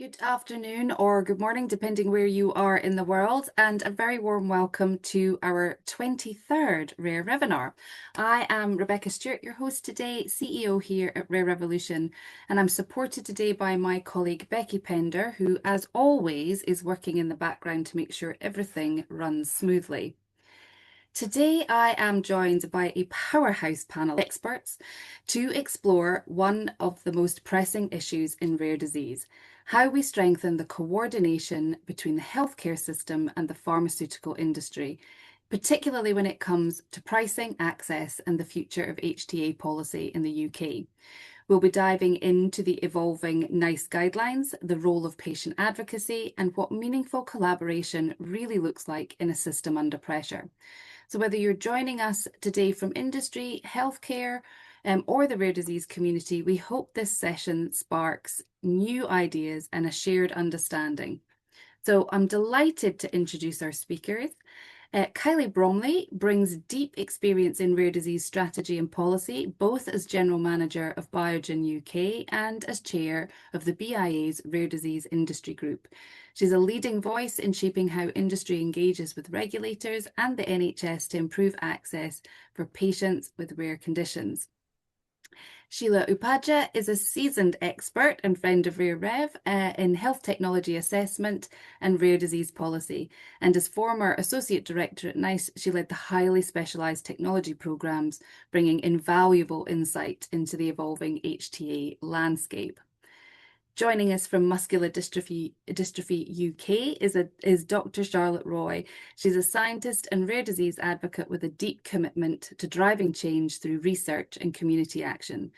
Good afternoon or good morning, depending where you are in the world, and a very warm welcome to our 23rd Rare Rev-inar. I am Rebecca Stewart, your host today, CEO here at Rare Revolution, and I'm supported today by my colleague Becky Pender, who, as always, is working in the background to make sure everything runs smoothly. Today, I am joined by a powerhouse panel of experts to explore one of the most pressing issues in rare disease: how we strengthen the coordination between the healthcare system and the pharmaceutical industry, particularly when it comes to pricing, access, and the future of HTA policy in the UK. We'll be diving into the evolving NICE guidelines, the role of patient advocacy, and what meaningful collaboration really looks like in a system under pressure. So whether you're joining us today from industry, healthcare, or the rare disease community, we hope this session sparks new ideas and a shared understanding. So I'm delighted to introduce our speakers. Kylie Bromley brings deep experience in rare disease strategy and policy, both as General Manager of Biogen UK and as Chair of the BIA's Rare Disease Industry Group. She's a leading voice in shaping how industry engages with regulators and the NHS to improve access for patients with rare conditions. Sheela Upadhyaya is a seasoned expert and friend of Rare Rev in health technology assessment and rare disease policy. And as former Associate Director at NICE, she led the Highly Specialised Technology programmes, bringing invaluable insight into the evolving HTA landscape. Joining us from Muscular Dystrophy UK is Dr. Charlotte Roy. She's a scientist and rare disease advocate with a deep commitment to driving change through research and community action.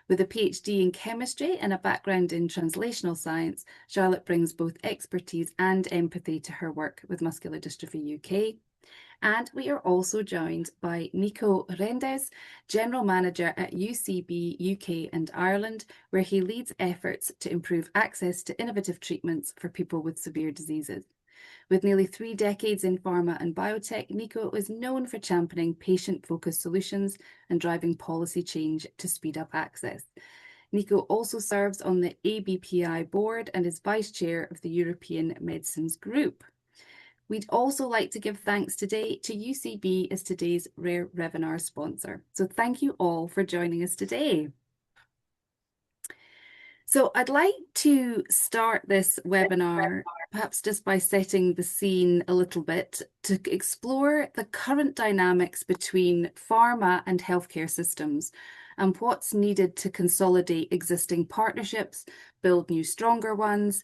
With a PhD in chemistry and a background in translational science, Charlotte brings both expertise and empathy to her work with Muscular Dystrophy UK. And we are also joined by Nico Rendes, General Manager at UCB UK and Ireland, where he leads efforts to improve access to innovative treatments for people with severe diseases. With nearly 3 decades in pharma and biotech, Nico is known for championing patient-focused solutions and driving policy change to speed up access. Nico also serves on the ABPI board and is Vice Chair of the European Medicines Group. We'd also like to give thanks today to UCB as today's Rare Rev-inar sponsor. So thank you all for joining us today. So I'd like to start this webinar perhaps just by setting the scene a little bit to explore the current dynamics between pharma and healthcare systems and what's needed to consolidate existing partnerships, build new, stronger ones,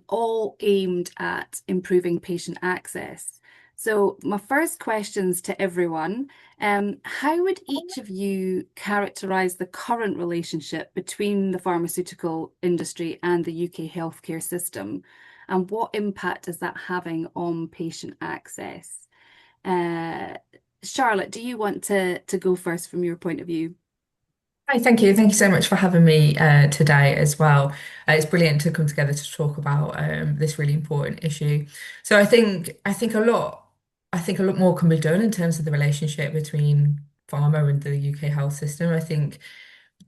all aimed at improving patient access. So my first questions to everyone, how would each of you characterise the current relationship between the pharmaceutical industry and the UK healthcare system, and what impact is that having on patient access? Charlotte, do you want to go first from your point of view? Hi, thank you. Thank you so much for having me today as well. It's brilliant to come together to talk about this really important issue. So I think a lot more can be done in terms of the relationship between pharma and the UK health system. I think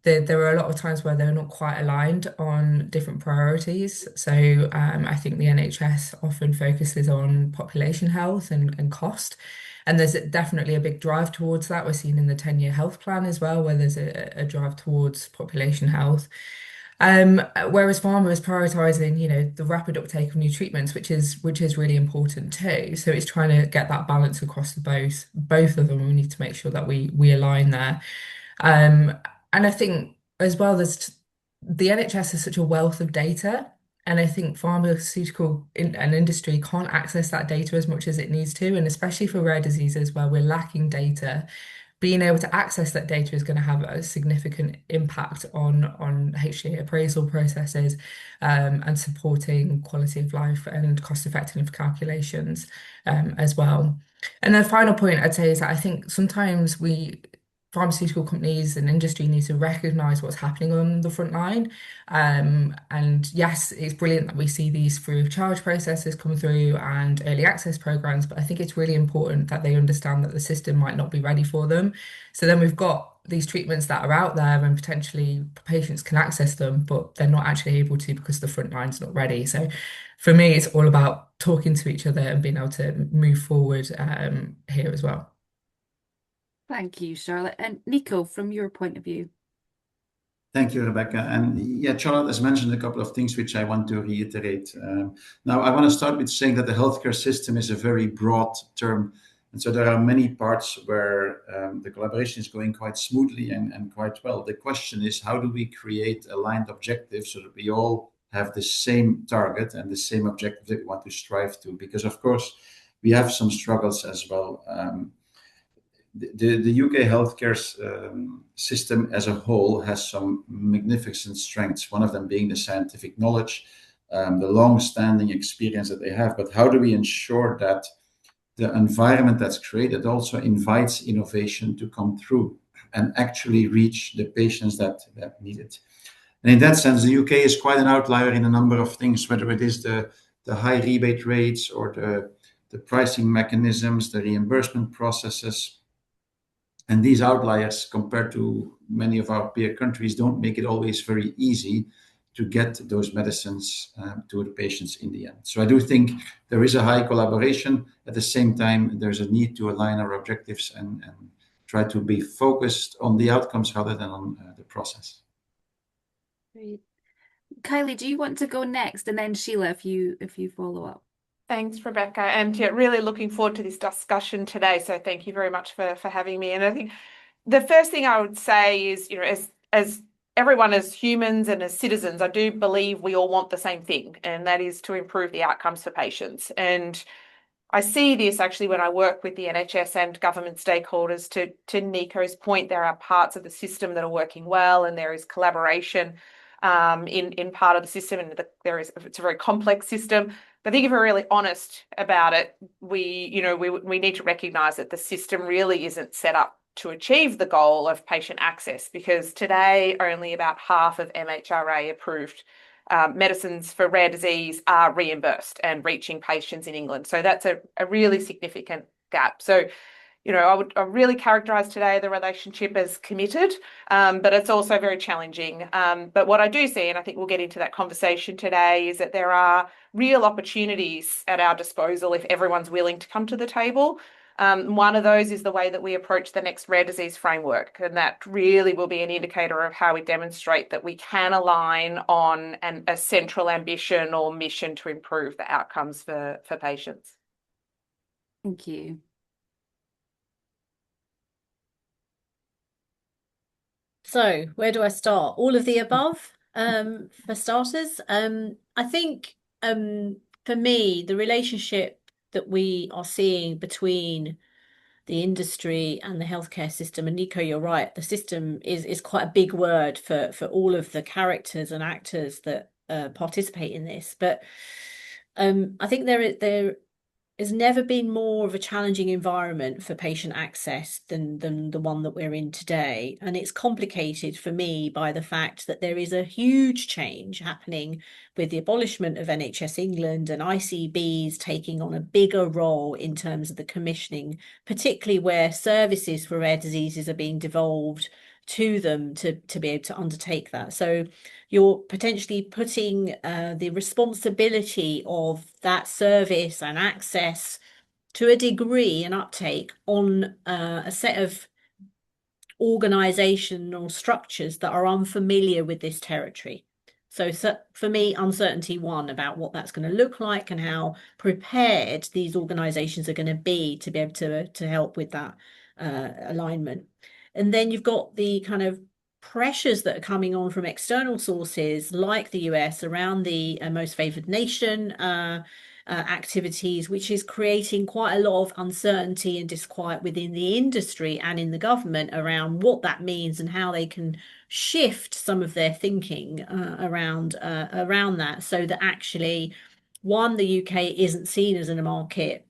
there are a lot of times where they're not quite aligned on different priorities. So I think the NHS often focuses on population health and cost. And there's definitely a big drive towards that. We're seeing in the 10-year health plan as well, where there's a drive towards population health. Whereas pharma is prioritizing, the rapid uptake of new treatments, which is really important too. So it's trying to get that balance across the both of them. We need to make sure that we align there. Um, and I think as well, the NHS has such a wealth of data. And I think and industry can't access that data as much as it needs to. And especially for rare diseases where we're lacking data, being able to access that data is going to have a significant impact on HTA appraisal processes, and supporting quality of life and cost effectiveness calculations, as well. And the final point I'd say is that I think sometimes pharmaceutical companies and industry need to recognize what's happening on the front line. And yes, it's brilliant that we see these free of charge processes come through and early access programs, but I think it's really important that they understand that the system might not be ready for them. So then we've got these treatments that are out there and potentially patients can access them, but they're not actually able to because the front line's not ready. So for me, it's all about talking to each other and being able to move forward here as well. Thank you, Charlotte. And Nico, from your point of view. Thank you, Rebecca. And yeah, Charlotte has mentioned a couple of things which I want to reiterate. Now, I want to start with saying that the healthcare system is a very broad term. And so there are many parts where the collaboration is going quite smoothly and quite well. The question is, how do we create aligned objectives so that we all have the same target and the same objective that we want to strive to? Because, of course, we have some struggles as well. The UK healthcare system as a whole has some magnificent strengths, one of them being the scientific knowledge, the long-standing experience that they have. But how do we ensure that the environment that's created also invites innovation to come through and actually reach the patients that need it? And in that sense, the UK is quite an outlier in a number of things, whether it is the high rebate rates or the pricing mechanisms, the reimbursement processes. And these outliers, compared to many of our peer countries, don't make it always very easy to get those medicines to the patients in the end. So I do think there is a high collaboration. At the same time, there's a need to align our objectives and try to be focused on the outcomes rather than on the process. Great. Kylie, do you want to go next, and then Sheila, if you follow up? Thanks, Rebecca. And yeah, really looking forward to this discussion today. So thank you very much for having me. And I think the first thing I would say is, as everyone, as humans and as citizens, I do believe we all want the same thing, and that is to improve the outcomes for patients. And I see this actually when I work with the NHS and government stakeholders. To Nico's point, there are parts of the system that are working well, and there is collaboration in part of the system, and it's a very complex system. But I think if we're really honest about it, we need to recognise that the system really isn't set up to achieve the goal of patient access, because today only about half of MHRA approved medicines for rare disease are reimbursed and reaching patients in England. So that's a really significant gap. So I really characterise today the relationship as committed, but it's also very challenging. But what I do see, and I think we'll get into that conversation today, is that there are real opportunities at our disposal if everyone's willing to come to the table. One of those is the way that we approach the next rare disease framework, and that really will be an indicator of how we demonstrate that we can align on a central ambition or mission to improve the outcomes for patients. Thank you. So where do I start? All of the above, for starters. I think for me, the relationship that we are seeing between the industry and the healthcare system, and Nico, you're right, the system is quite a big word for all of the characters and actors that participate in this. But I think there has never been more of a challenging environment for patient access than the one that we're in today. And it's complicated for me by the fact that there is a huge change happening with the abolishment of NHS England and ICBs taking on a bigger role in terms of the commissioning, particularly where services for rare diseases are being devolved to them to be able to undertake that. So you're potentially putting the responsibility of that service and access to a degree and uptake on a set of organizational structures that are unfamiliar with this territory. So for me, uncertainty one about what that's going to look like and how prepared these organizations are going to be able to help with that alignment. And then you've got the kind of pressures that are coming on from external sources like the US around the most favored nation activities, which is creating quite a lot of uncertainty and disquiet within the industry and in the government around what that means and how they can shift some of their thinking around that, so that actually, one, the UK isn't seen as in a market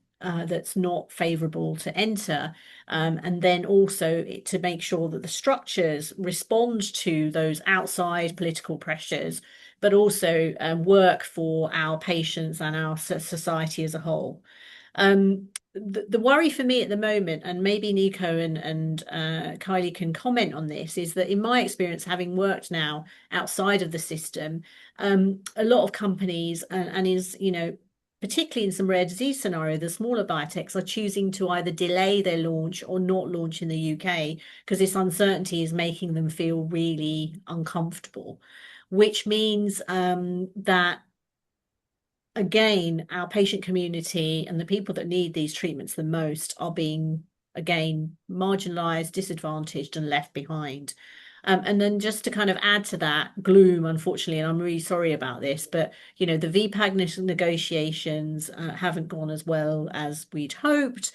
that's not favourable to enter, and then also to make sure that the structures respond to those outside political pressures, but also work for our patients and our society as a whole. the worry for me at the moment, and maybe Nico and Kylie can comment on this, is that in my experience, having worked now outside of the system, a lot of companies and is, you know, particularly in some rare disease scenario, the smaller biotechs are choosing to either delay their launch or not launch in the UK because this uncertainty is making them feel really uncomfortable, which means that again, our patient community and the people that need these treatments the most are being, again, marginalized, disadvantaged, and left behind. And then just to kind of add to that gloom, unfortunately, and I'm really sorry about this, but you know, the VPAG negotiations haven't gone as well as we'd hoped.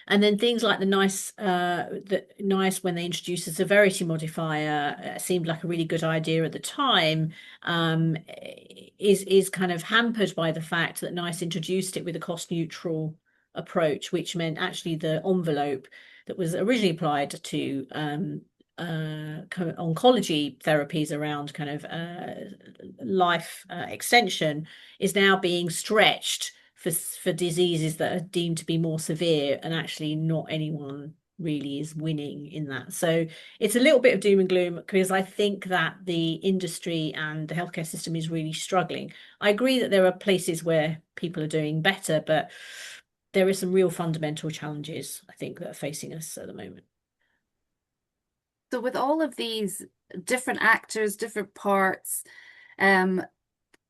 And then things like the NICE when they introduced a severity modifier seemed like a really good idea at the time, is kind of hampered by the fact that NICE introduced it with a cost neutral approach, which meant actually the envelope that was originally applied to oncology therapies around kind of life extension is now being stretched for diseases that are deemed to be more severe, and actually not anyone really is winning in that. So it's a little bit of doom and gloom because I think that the industry and the healthcare system is really struggling. I agree that there are places where people are doing better, but there are some real fundamental challenges, I think, that are facing us at the moment. So with all of these different actors, different parts,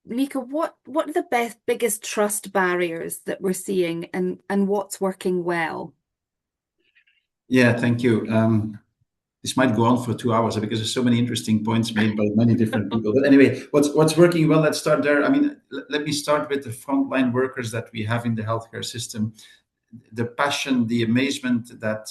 Nika, what are the biggest trust barriers that we're seeing, and what's working well? Yeah, thank you. This might go on for 2 hours because there's so many interesting points made by many different people. But anyway, what's working well? Let's start there. I mean, let me start with the frontline workers that we have in the healthcare system. The passion, the amazement that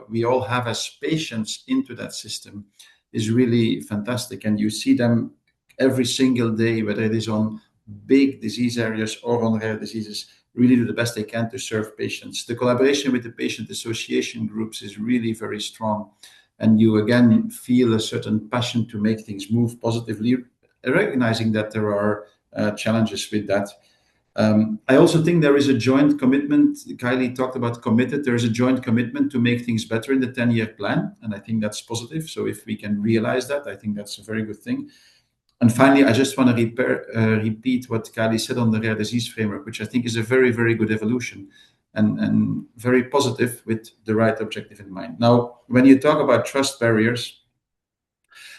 we all have as patients into that system is really fantastic, and you see them every single day, whether it is on big disease areas or on rare diseases, really do the best they can to serve patients. The collaboration with the patient association groups is really very strong. And you again feel a certain passion to make things move positively, recognizing that there are challenges with that. I also think there is a joint commitment. Kylie talked about committed. There is a joint commitment to make things better in the 10-year plan. And I think that's positive. So if we can realize that, I think that's a very good thing. And finally, I just want to repeat what Kylie said on the rare disease framework, which I think is a very, very good evolution and very positive with the right objective in mind. Now, when you talk about trust barriers,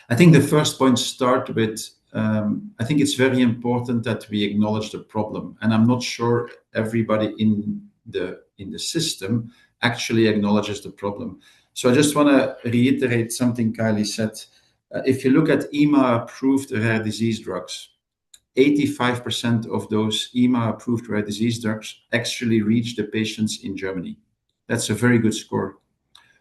I think the first point start with, I think it's very important that we acknowledge the problem. And I'm not sure everybody in the system actually acknowledges the problem. So I just want to reiterate something Kylie said. If you look at EMA-approved rare disease drugs, 85% of those EMA-approved rare disease drugs actually reach the patients in Germany. That's a very good score.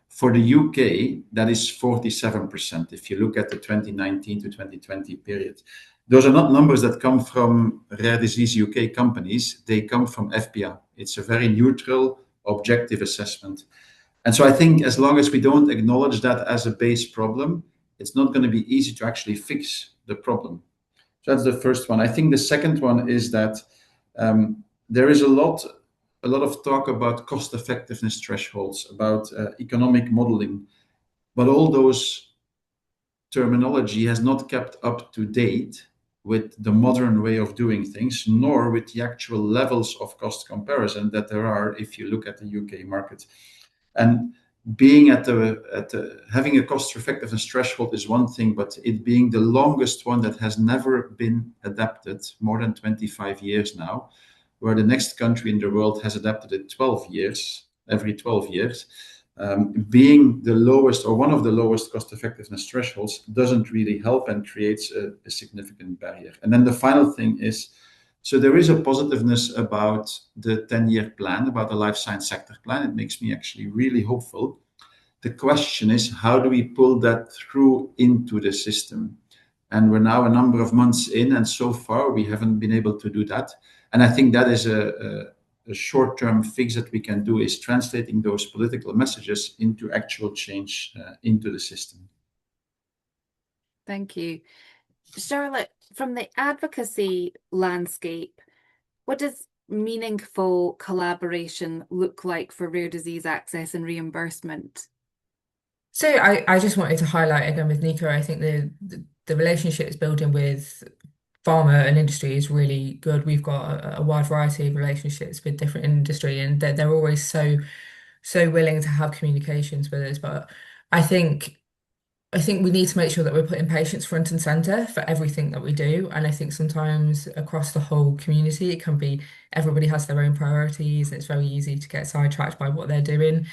For the UK, that is 47%, if you look at the 2019 to 2020 period. Those are not numbers that come from rare disease UK companies. They come from FPA. It's a very neutral, objective assessment. And so I think as long as we don't acknowledge that as a base problem, it's not going to be easy to actually fix the problem. So that's the first one. I think the second one is that there is a lot of talk about cost effectiveness thresholds, about economic modeling, but all those terminology has not kept up to date with the modern way of doing things, nor with the actual levels of cost comparison that there are if you look at the UK market. And being having a cost effectiveness threshold is one thing, but it being the longest one that has never been adapted, more than 25 years now, where the next country in the world has adapted it 12 years, every 12 years, being the lowest or one of the lowest cost effectiveness thresholds doesn't really help and creates a significant barrier. And then the final thing is, so there is a positiveness about the 10-year plan, about the life science sector plan. It makes me actually really hopeful. The question is, how do we pull that through into the system? And we're now a number of months in, and so far we haven't been able to do that. And I think that is a short-term fix that we can do, is translating those political messages into actual change into the system. Thank you. Charlotte, from the advocacy landscape, what does meaningful collaboration look like for rare disease access and reimbursement? So I just wanted to highlight again with Nico, I think the relationships building with pharma and industry is really good. We've got a wide variety of relationships with different industry, and they're always so willing to have communications with us. But I think I think we need to make sure that we're putting patients front and center for everything that we do. And I think sometimes across the whole community, it can be everybody has their own priorities. It's very easy to get sidetracked by what they're doing.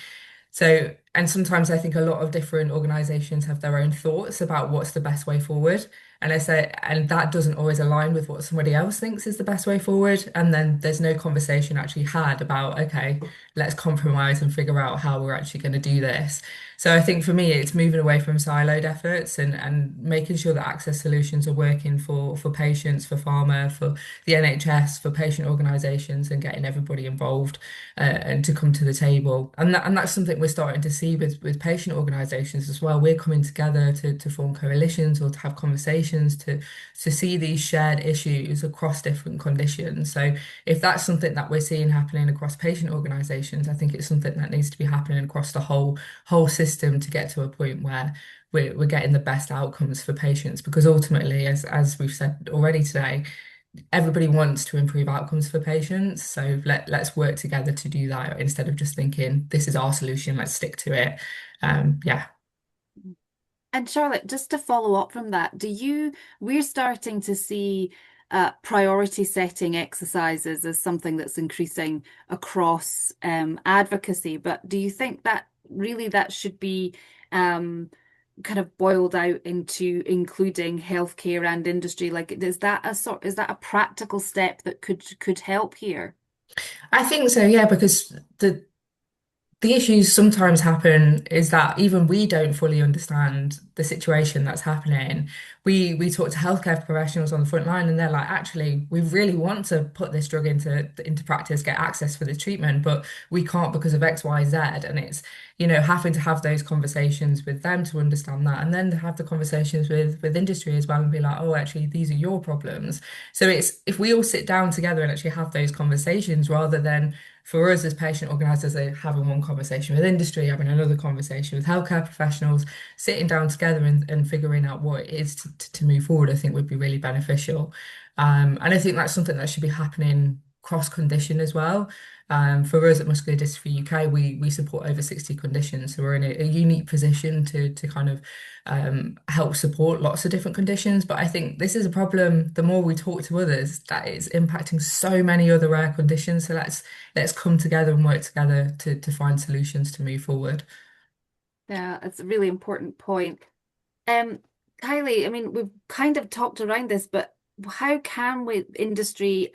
So, and sometimes I think a lot of different organizations have their own thoughts about what's the best way forward. And I say, and that doesn't always align with what somebody else thinks is the best way forward. And then there's no conversation actually had about, okay, let's compromise and figure out how we're actually going to do this. So I think for me, it's moving away from siloed efforts and making sure that access solutions are working for patients, for pharma, for the NHS, for patient organizations, and getting everybody involved and to come to the table. And that's something we're starting to see with patient organisations as well. We're coming together to form coalitions or to have conversations to see these shared issues across different conditions. So if that's something that we're seeing happening across patient organisations, I think it's something that needs to be happening across the whole system to get to a point where we're getting the best outcomes for patients. Because ultimately, as we've said already today, everybody wants to improve outcomes for patients. So let's work together to do that instead of just thinking this is our solution, let's stick to it. Yeah. And Charlotte, just to follow up from that, we're starting to see priority setting exercises as something that's increasing across advocacy, but do you think that really that should be kind of boiled out into including healthcare and industry? Like, is that a practical step that could help here? I think so, yeah, because the issues sometimes happen is that even we don't fully understand the situation that's happening. We talk to healthcare professionals on the front line and they're like, actually, we really want to put this drug into practice, get access for the treatment, but we can't because of X, Y, Z. And it's, having to have those conversations with them to understand that, and then to have the conversations with industry as well and be like, oh, actually, these are your problems. So it's if we all sit down together and actually have those conversations rather than for us as patient organisers, having one conversation with industry, having another conversation with healthcare professionals, sitting down together and figuring out what it is to move forward, I think would be really beneficial. And I think that's something that should be happening cross condition as well. For us at Muscular Dystrophy UK, we support over 60 conditions, so we're in a unique position to kind of help support lots of different conditions. But I think this is a problem. The more we talk to others, that is impacting so many other rare conditions. So let's come together and work together to find solutions to move forward. Yeah, it's a really important point. Um, Kylie, I mean, we've kind of talked around this, but how can we, industry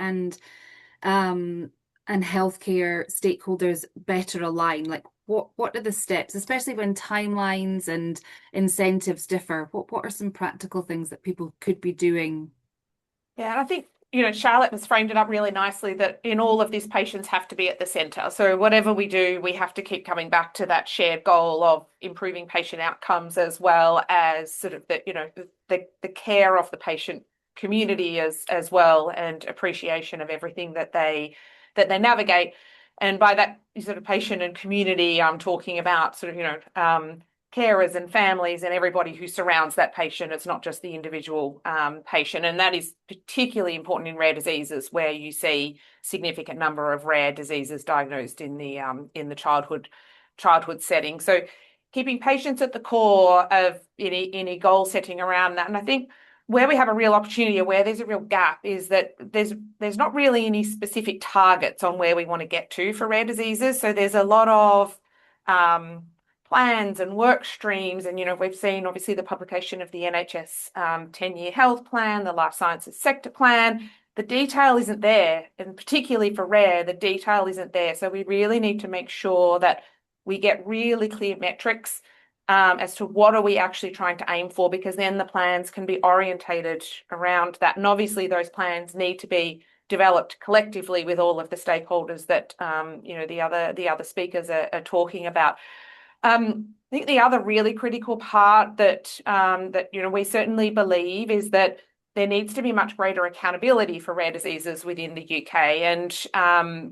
um and healthcare stakeholders better align? Like what are the steps, especially when timelines and incentives differ? What are some practical things that people could be doing? Yeah, and I think, Charlotte has framed it up really nicely that in all of this, patients have to be at the centre. So whatever we do, we have to keep coming back to that shared goal of improving patient outcomes as well as sort of the care of the patient community as well, and appreciation of everything that they navigate. And by that sort of patient and community, I'm talking about sort of, carers and families and everybody who surrounds that patient. It's not just the individual patient. And that is particularly important in rare diseases where you see significant number of rare diseases diagnosed in the childhood setting. So keeping patients at the core of any goal setting around that. And I think where we have a real opportunity or where there's a real gap is that there's not really any specific targets on where we want to get to for rare diseases. So there's a lot of plans and work streams. And, we've seen obviously the publication of the NHS 10-year health plan, the life sciences sector plan. The detail isn't there. And particularly for rare, the detail isn't there. So we really need to make sure that we get really clear metrics as to what are we actually trying to aim for, because then the plans can be orientated around that. And obviously those plans need to be developed collectively with all of the stakeholders that, the other speakers are talking about. I think the other really critical part that we certainly believe is that there needs to be much greater accountability for rare diseases within the UK. And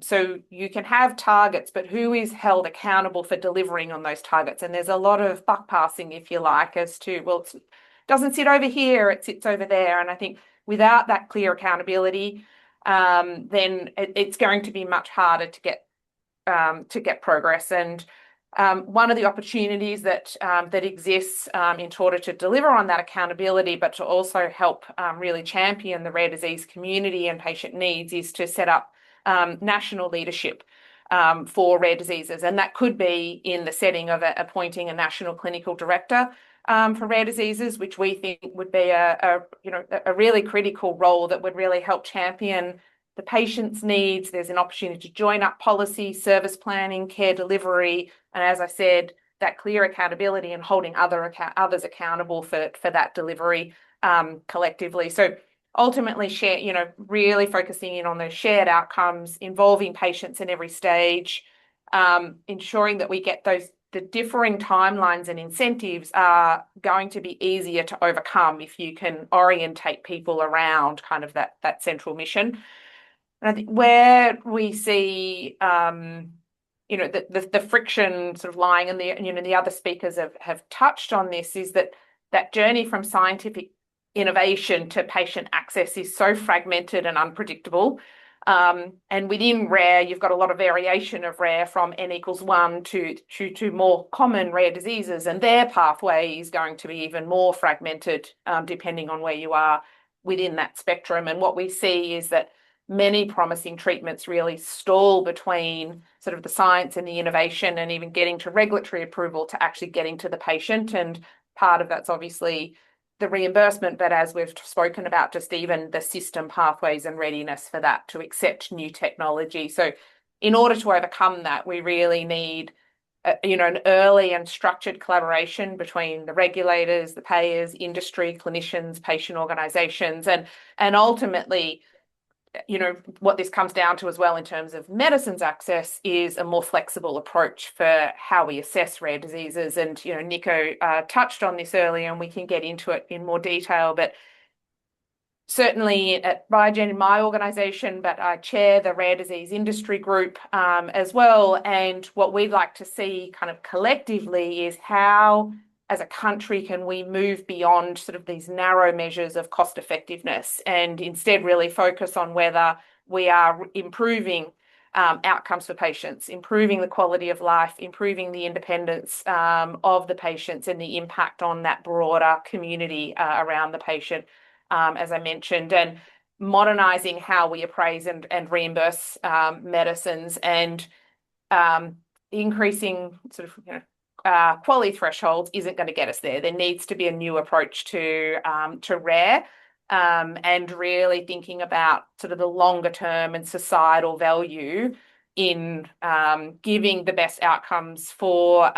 so you can have targets, but who is held accountable for delivering on those targets? And there's a lot of buck passing, if you like, as to, well, it doesn't sit over here, it sits over there. And I think without that clear accountability, then it's going to be much harder to get progress. And one of the opportunities that exists in order to deliver on that accountability, but to also help really champion the rare disease community and patient needs, is to set up national leadership for rare diseases, and that could be in the setting of appointing a national clinical director for rare diseases, which we think would be a really critical role that would really help champion the patient's needs. There's an opportunity to join up policy, service planning, care delivery, and as I said, that clear accountability and holding others accountable for that delivery collectively. So ultimately, really focusing in on those shared outcomes, involving patients in every stage, ensuring that we get the differing timelines and incentives are going to be easier to overcome if you can orientate people around kind of that central mission. And I think where we see, the friction sort of lying, and the other speakers have touched on this, is that journey from scientific innovation to patient access is so fragmented and unpredictable. And within rare, you've got a lot of variation of rare from N=1 to more common rare diseases, and their pathway is going to be even more fragmented depending on where you are within that spectrum. And what we see is that many promising treatments really stall between sort of the science and the innovation and even getting to regulatory approval to actually getting to the patient. And part of that's obviously the reimbursement, but as we've spoken about, just even the system pathways and readiness for that to accept new technology. So in order to overcome that, we really need an early and structured collaboration between the regulators, the payers, industry, clinicians, patient organizations, and ultimately, what this comes down to as well in terms of medicines access is a more flexible approach for how we assess rare diseases. And, Nico touched on this earlier, and we can get into it in more detail, but certainly at Biogen, in my organisation, but I chair the rare disease industry group as well. And what we'd like to see kind of collectively is how, as a country, can we move beyond sort of these narrow measures of cost effectiveness and instead really focus on whether we are improving outcomes for patients, improving the quality of life, improving the independence of the patients and the impact on that broader community around the patient, as I mentioned, and modernising how we appraise and reimburse medicines, and increasing sort of quality thresholds isn't going to get us there. There needs to be a new approach to rare, and really thinking about sort of the longer term and societal value in giving the best outcomes for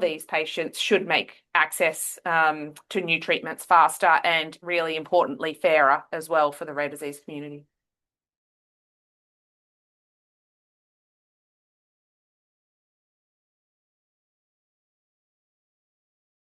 these patients should make access to new treatments faster and, really importantly, fairer as well for the rare disease community.